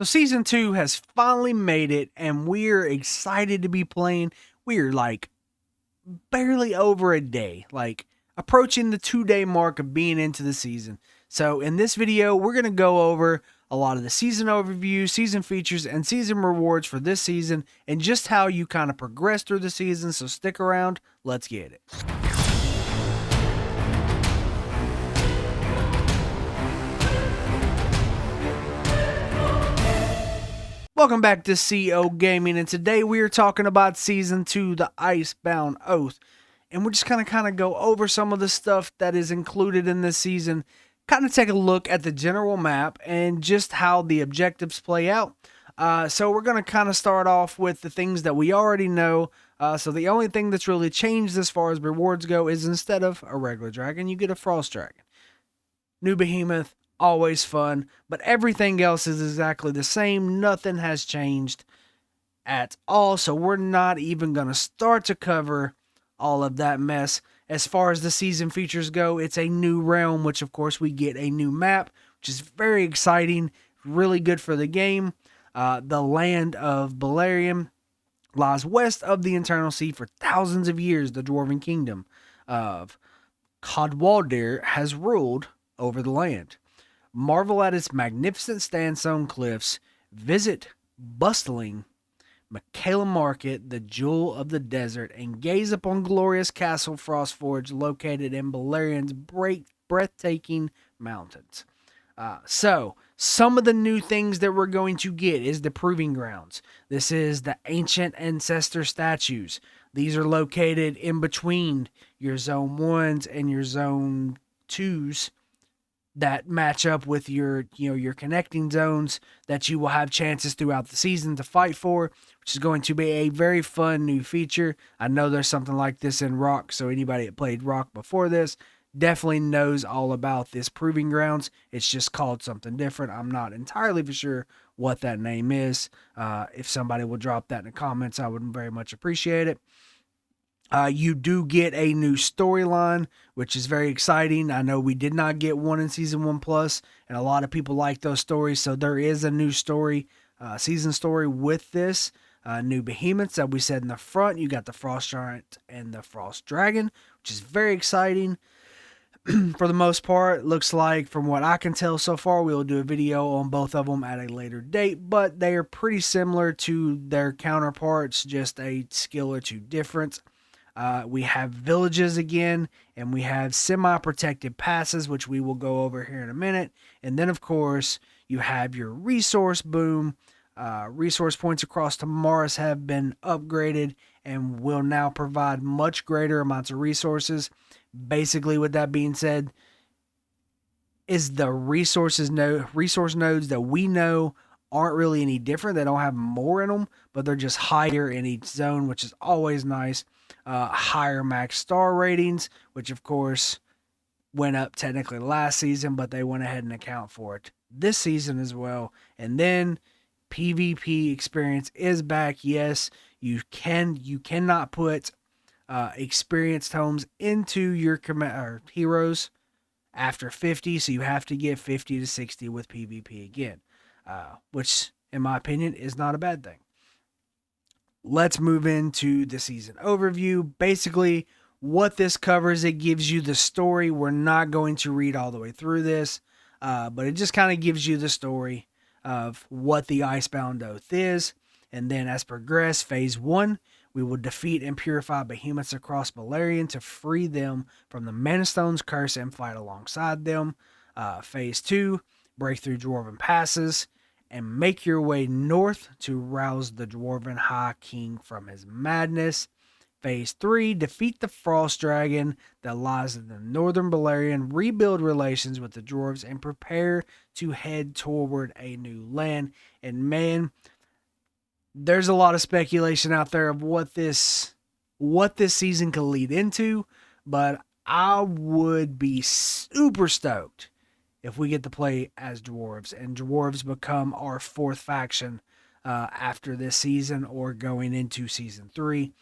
So season 2 has finally made it, and we're excited to be playing. We're like barely over a day, like approaching the 2-day mark of being into the season. So in this video, we're going to go over a lot of the season overview, season features, and season rewards for this season, and just how you kind of progress through the season. So stick around. Let's get it. Welcome back to CO Gaming, and today we are talking about Season 2, The Icebound Oath. And we're just going to kind of go over some of the stuff that is included in this season, kind of take a look at the general map and just how the objectives play out. So we're going to kind of start off with the things that we already know. So the only thing that's really changed as far as rewards go is instead of a regular dragon, you get a frost dragon. New behemoth, always fun, but everything else is exactly the same. Nothing has changed at all, so we're not even going to start to cover all of that mess. As far as the season features go, it's a new realm, which of course we get a new map, which is very exciting, really good for the game. The land of Beleriand lies west of the Eternal Sea. For thousands of years, the Dwarven Kingdom of Cadwallader has ruled over the land. Marvel at its magnificent sandstone cliffs. Visit bustling Michaela Market, the jewel of the desert, and gaze upon glorious Castle Frostforge located in Beleriand's breathtaking mountains. So, some of the new things that we're going to get is the Proving Grounds. This is the ancient ancestor statues. These are located in between your Zone 1s and your Zone 2s that match up with your connecting zones that you will have chances throughout the season to fight for, which is going to be a very fun new feature. I know there's something like this in Rock, so anybody that played Rock before this definitely knows all about this Proving Grounds. It's just called something different. I'm not entirely for sure what that name is. If somebody will drop that in the comments, I would very much appreciate it. You do get a new storyline, which is very exciting. I know we did not get one in Season 1 Plus, and a lot of people like those stories, so there is a new story, season story with this. New behemoths that we said in the front. You got the Frost Giant and the Frost Dragon, which is very exciting. For the most part, looks like, from what I can tell so far, we will do a video on both of them at a later date, but they are pretty similar to their counterparts, just a skill or two different. We have villages again, and we have semi-protected passes, which we will go over here in a minute. And then, of course, you have your resource boom. Resource points across Tamaris have been upgraded and will now provide much greater amounts of resources. Basically, with that being said, is the resource nodes that we know aren't really any different. They don't have more in them, but they're just higher in each zone, which is always nice. Higher max star ratings, which of course went up technically last season, but they went ahead and account for it this season as well. And then PvP experience is back. Yes, you cannot put experienced homes into your heroes after 50, so you have to get 50 to 60 with PvP again, which in my opinion is not a bad thing. Let's move into the season overview. Basically, what this covers, it gives you the story. We're not going to read all the way through this, but it just kind of gives you the story of what the Icebound Oath is. And then as progress, Phase 1, we will defeat and purify behemoths across Beleriand to free them from the Mana Stone's curse and fight alongside them. Phase 2, break through Dwarven passes and make your way north to rouse the Dwarven High King from his madness. Phase 3, defeat the Frost Dragon that lies in the northern Beleriand, rebuild relations with the dwarves, and prepare to head toward a new land. And man, there's a lot of speculation out there of what this season could lead into, but I would be super stoked if we get to play as dwarves, and dwarves become our fourth faction after this season or going into Season 3.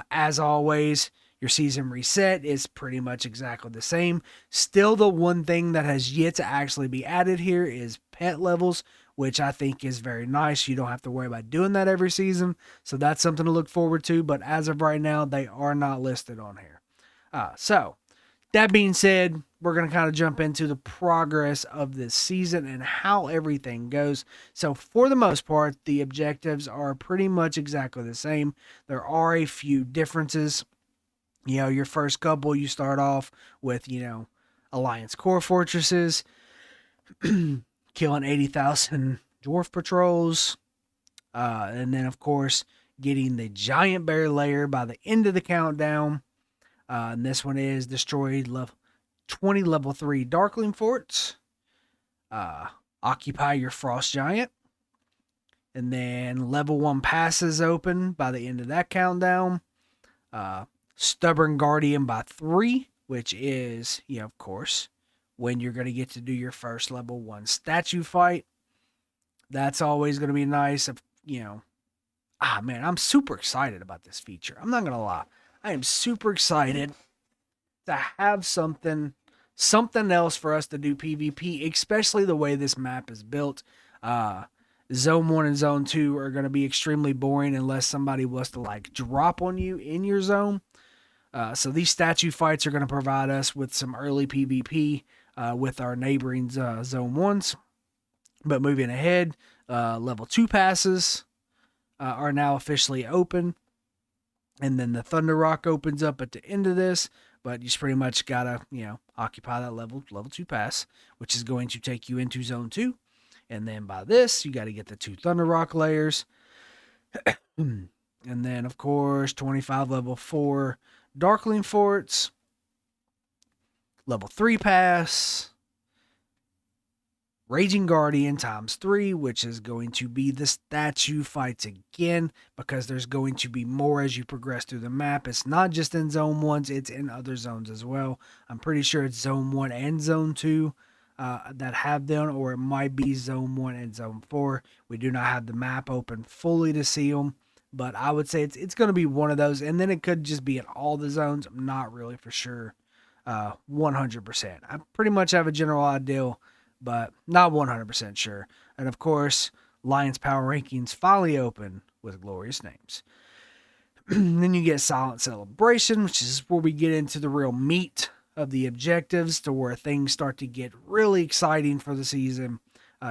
As always, your season reset is pretty much exactly the same. Still, the one thing that has yet to actually be added here is pet levels, which I think is very nice. You don't have to worry about doing that every season, so that's something to look forward to. But as of right now, they are not listed on here. So that being said, we're going to kind of jump into the progress of this season and how everything goes. So for the most part, the objectives are pretty much exactly the same. There are a few differences. Your first couple, you start off with, Alliance core fortresses, killing 80,000 dwarf patrols, and then, of course, getting the giant bear lair by the end of the countdown. And this one is destroy 20 level 3 Darkling forts, occupy your Frost Giant, and then level 1 passes open by the end of that countdown. Stubborn Guardian by 3, which is, of course, when you're going to get to do your first level 1 statue fight. That's always going to be nice. Man, I'm super excited about this feature. I'm not going to lie. I am super excited to have something else for us to do PvP, especially the way this map is built. Zone 1 and Zone 2 are going to be extremely boring unless somebody was to drop on you in your zone. So these statue fights are going to provide us with some early PvP with our neighboring Zone 1s. But moving ahead, level 2 passes are now officially open. And then the Thunder Rock opens up at the end of this. But you just pretty much got to, occupy that level 2 pass, which is going to take you into Zone 2. And then by this, you got to get the 2 Thunder Rock layers. And then, of course, 25 level 4 Darkling forts, level 3 pass, Raging Guardian times 3, which is going to be the statue fights again, because there's going to be more as you progress through the map. It's not just in Zone 1s, it's in other zones as well. I'm pretty sure it's Zone 1 and Zone 2 that have them, or it might be Zone 1 and Zone 4. We do not have the map open fully to see them. But I would say it's going to be one of those. And then it could just be in all the zones. I'm not really for sure 100%. I pretty much have a general idea, but not 100% sure. And of course, Lions Power Rankings finally open with glorious names. Then you get Silent Celebration, which is where we get into the real meat of the objectives, to where things start to get really exciting for the season.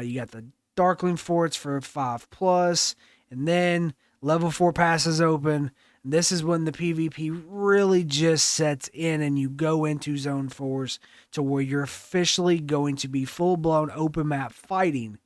You got the Darkling Forts for 5+, and then level 4 passes open. This is when the PvP really just sets in and you go into Zone 4s to where you're officially going to be full-blown open map fighting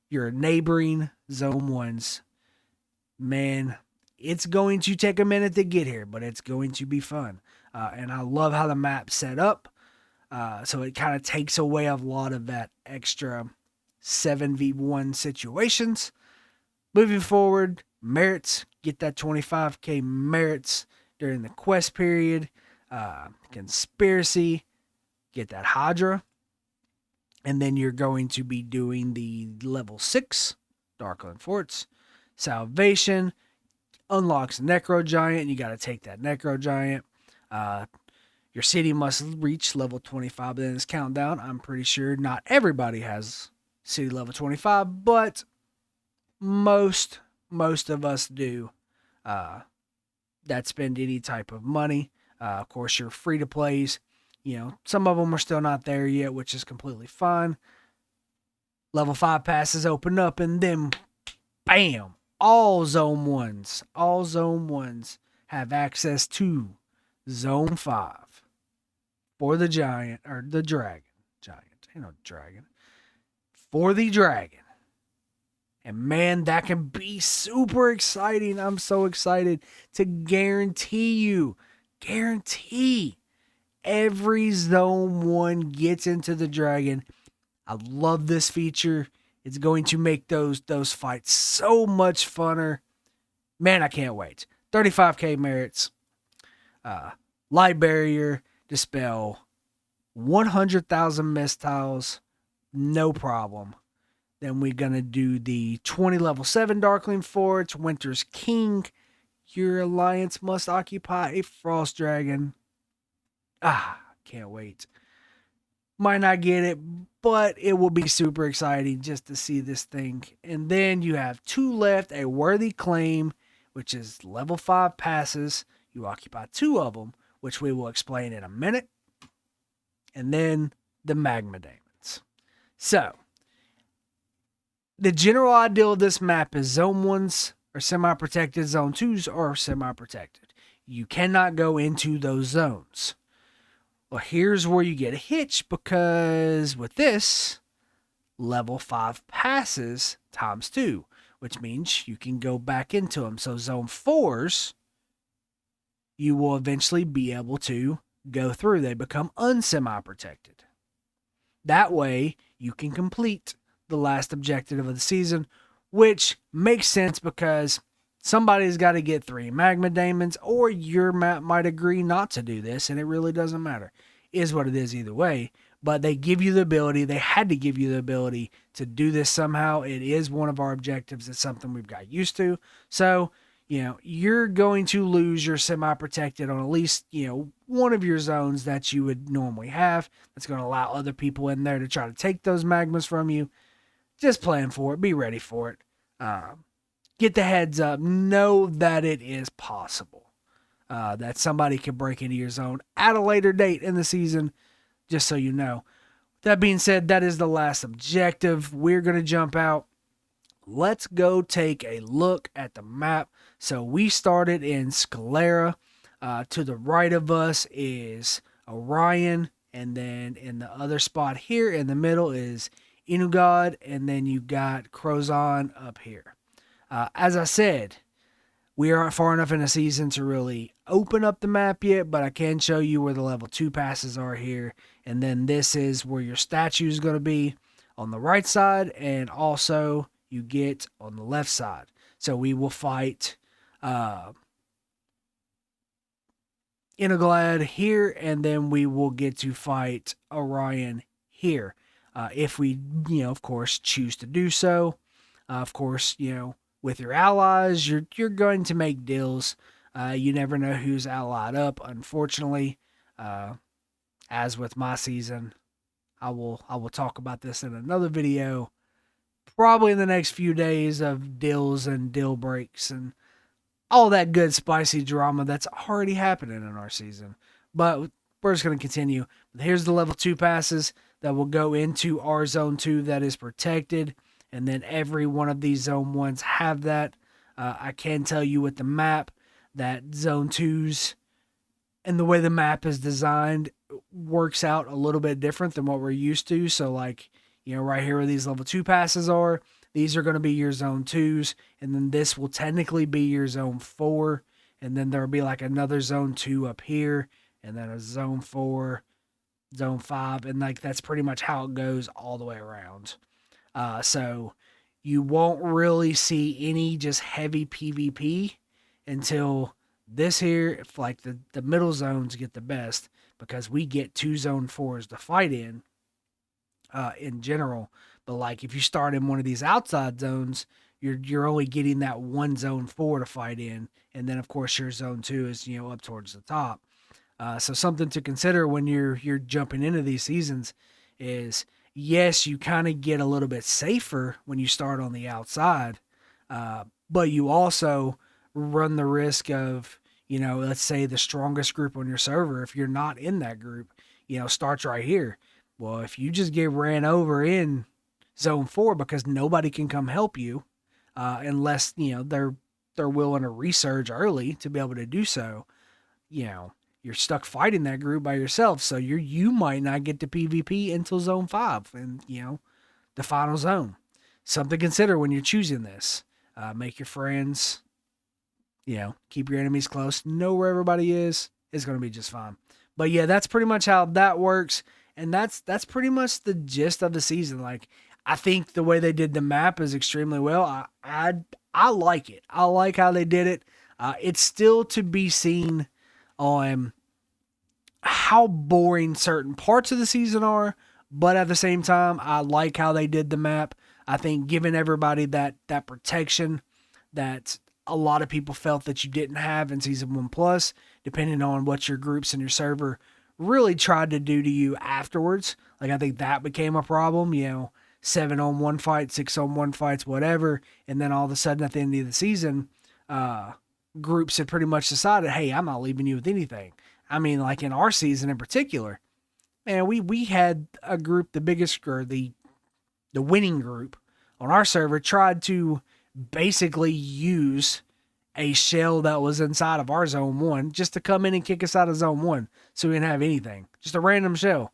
your neighboring Zone 1s. Man, it's going to take a minute to get here, but it's going to be fun. And I love how the map's set up. So it kind of takes away a lot of that extra 7v1 situations. Moving forward, merits, get that 25k merits during the quest period. Conspiracy, get that Hydra. And then you're going to be doing the level 6 Darkling Forts. Salvation unlocks Necro Giant. You got to take that Necro Giant. Your city must reach level 25 in this countdown. I'm pretty sure not everybody has city level 25, but most of us do that spend any type of money. Of course, you're free to plays. Some of them are still not there yet, which is completely fine. Level 5 passes open up, and then bam, all zone 1s have access to Zone 5 for the giant, or the dragon. Dragon. For the dragon. And man, that can be super exciting. I'm so excited to guarantee every Zone 1 gets into the dragon. I love this feature. It's going to make those fights so much funner. Man, I can't wait. 35k merits. Light barrier, dispel 100,000 mistiles, no problem. Then we're going to do the 20 level 7 Darkling Forts, Winter's King. Your alliance must occupy a Frost Dragon. Can't wait. Might not get it, but it will be super exciting just to see this thing. And then you have 2 left, a worthy claim, which is level 5 passes. You occupy 2 of them, which we will explain in a minute. And then the magma daemons. So, the general idea of this map is zone 1s are semi-protected, zone 2s are semi-protected. You cannot go into those zones. Well, here's where you get a hitch, because with this, level 5 passes times 2, which means you can go back into them. So zone 4s, you will eventually be able to go through. They become unsemi-protected. That way, you can complete the last objective of the season, which makes sense because somebody's got to get 3 magma daemons, or your map might agree not to do this, and it really doesn't matter. It is what it is either way. But they give you the ability, they had to give you the ability to do this somehow. It is one of our objectives. It's something we've got used to. So, you're going to lose your semi-protected on at least, one of your zones that you would normally have. That's going to allow other people in there to try to take those magmas from you. Just plan for it. Be ready for it. Get the heads up. Know that it is possible that somebody can break into your zone at a later date in the season, just so you know. That being said, that is the last objective. We're going to jump out. Let's go take a look at the map. So we started in Scalera. To the right of us is Orion. And then in the other spot here in the middle is Inugod. And then you got Crozon up here. As I said, we aren't far enough in the season to really open up the map yet, but I can show you where the level 2 passes are here. And then this is where your statue is going to be on the right side, and also you get on the left side. So we will fight Inoglad here, and then we will get to fight Orion here. If we, of course, choose to do so. Of course, with your allies, you're going to make deals. You never know who's allied up, unfortunately. As with my season, I will talk about this in another video, probably in the next few days, of deals and deal breaks and all that good spicy drama that's already happening in our season. But we're just going to continue. Here's the level 2 passes that will go into our zone 2 that is protected. And then every one of these zone 1s have that. I can tell you with the map that zone 2s and the way the map is designed works out a little bit different than what we're used to. So right here where these level 2 passes are, these are going to be your zone 2s. And then this will technically be your zone 4. And then there'll be like another zone 2 up here. And then a zone 4, zone 5. And that's pretty much how it goes all the way around. So you won't really see any just heavy PvP until this here, if the middle zones get the best, because we get 2 zone 4s to fight in general. But if you start in one of these outside zones, you're only getting that 1 zone 4 to fight in. And then of course your zone 2 is, up towards the top. So something to consider when you're jumping into these seasons is, yes, you kind of get a little bit safer when you start on the outside, but you also run the risk of, let's say the strongest group on your server, if you're not in that group, starts right here. Well, if you just get ran over in zone 4 because nobody can come help you, unless, they're willing to resurge early to be able to do so, you're stuck fighting that group by yourself. So you might not get to PvP until zone 5 and, the final zone. Something to consider when you're choosing this. Make your friends, keep your enemies close. Know where everybody is. It's going to be just fine. But yeah, that's pretty much how that works. And that's pretty much the gist of the season. I think the way they did the map is extremely well. I like it. I like how they did it. It's still to be seen on how boring certain parts of the season are, but at the same time, I like how they did the map. I think giving everybody that protection that a lot of people felt that you didn't have in Season 1 Plus, depending on what your groups and your server really tried to do to you afterwards. Like, I think that became a problem, 7-on-1 fights, 6-on-1 fights, whatever. And then all of a sudden at the end of the season, groups had pretty much decided, hey, I'm not leaving you with anything. I mean, like in our season in particular, man, we had a group, the biggest, or the winning group on our server tried to basically use a shell that was inside of our zone 1 just to come in and kick us out of zone 1 so we didn't have anything. Just a random shell.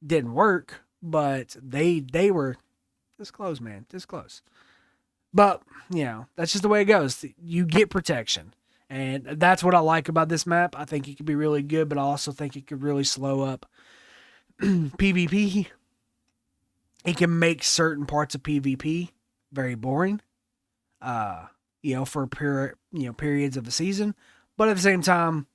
Didn't work, but they were this close, man. This close. But, that's just the way it goes. You get protection. And that's what I like about this map. I think it could be really good, but I also think it could really slow up PvP. It can make certain parts of PvP very boring, for periods of the season. But at the same time,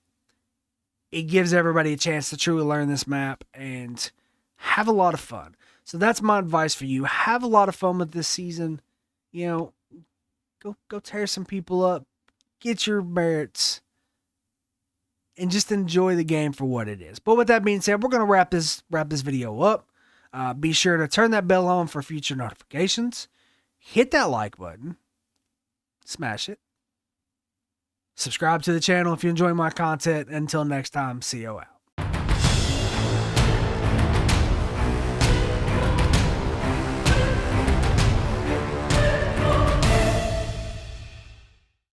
it gives everybody a chance to truly learn this map and have a lot of fun. So that's my advice for you. Have a lot of fun with this season. Go tear some people up. Get your merits and just enjoy the game for what it is. But with that being said, we're going to wrap this video up. Be sure to turn that bell on for future notifications. Hit that like button. Smash it. Subscribe to the channel if you enjoy my content. Until next time, CO out.